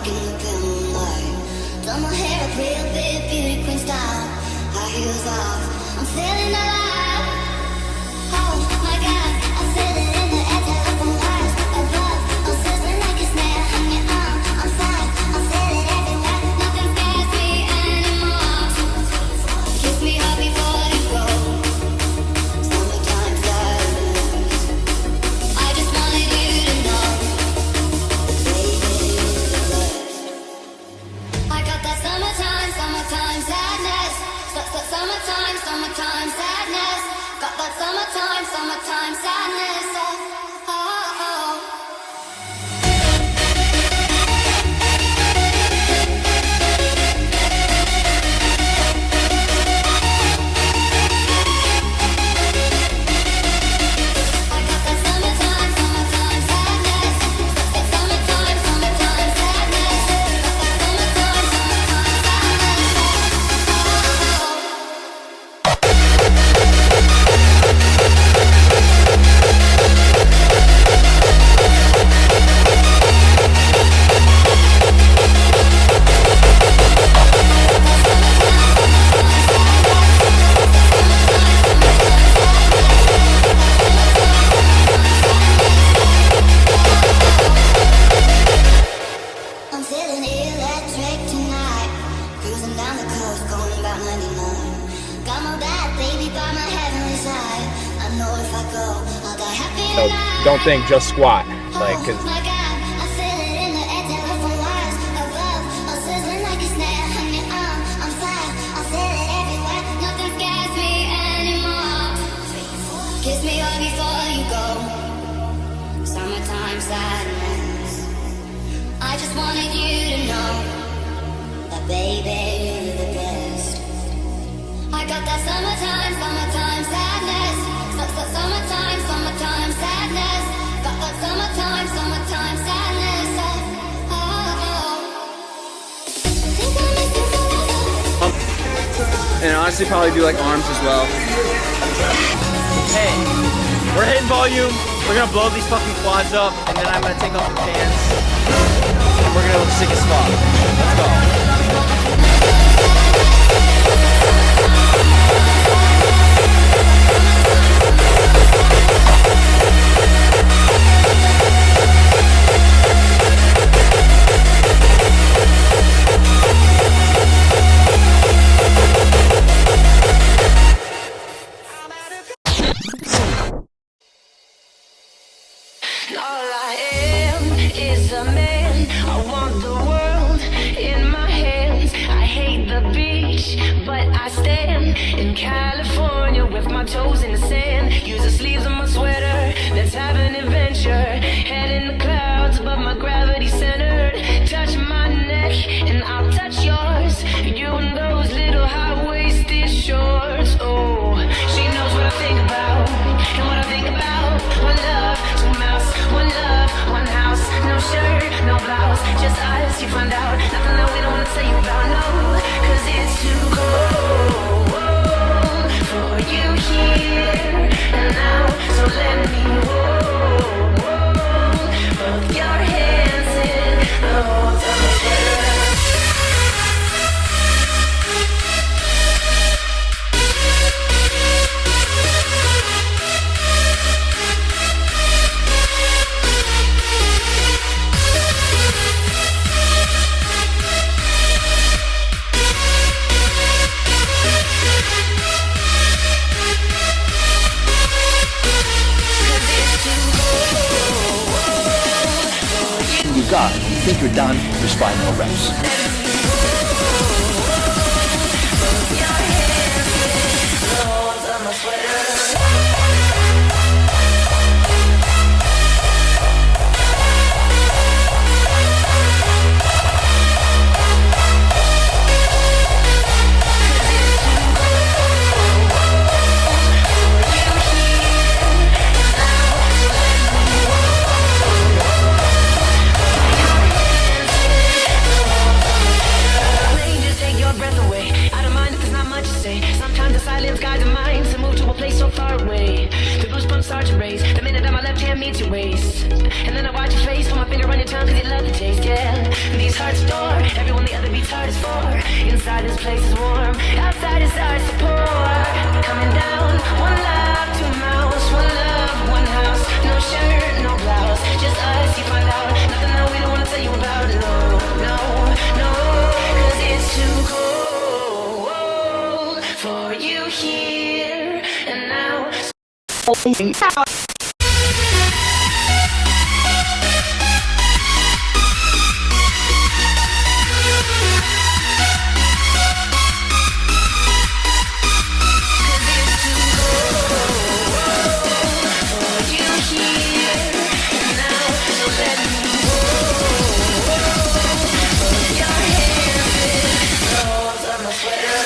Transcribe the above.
dark in the pale moonlight. Done my hair up real big, beauty queen style. High heels off, I'm feeling alive. Oh my God, I feel it in the air, telephone wires above. I'm sizzling like a snare, on your arm, I'm fine. I feel it everywhere, nothing scares me anymore. Kiss me hard before you go. Summertime sadness. I just wanted you to know, baby, you're the best. I got that summertime sadness. Summertime sadness. Got that summertime sadness. So don't think just squat, like, cause kiss me hard before you go. Summertime sadness. I just wanted you to know that, baby, you're the best. I got that summertime sadness. Summertime sadness. Got that summertime sadness. Think I'm missing forever. And honestly, probably do like arms as well. Hey, we're hitting volume. We're gonna blow these fucking quads up, and then I'm gonna take off the pants, and we're gonna look sick as fuck. Let's go. In California with my toes in the sand, use the sleeves of my sweater, let's have an adventure. Head in the clouds above my gravity centered. Touch my neck and I'll touch yours. You and those little high-waisted shorts. Oh, she knows what I think about and what I think about. One love, two mouths, one love, one house. No shirt, no blouse, just us, you find out. Nothing that we don't want to tell you about, no, cause it's too cold for you here and now, so let me hold both your hands in the holds of my sweater. You got. You think you're done, just 5 more reps. his heart's door. Everyone the other beats hard is for. Inside this place is warm, outside his eyes to pour. Coming down, one love, two mouths, one love, one house. No shirt, no blouse, just us, you find out. Nothing that we don't wanna tell you about. No, no, no, cause it's too cold for you here and now.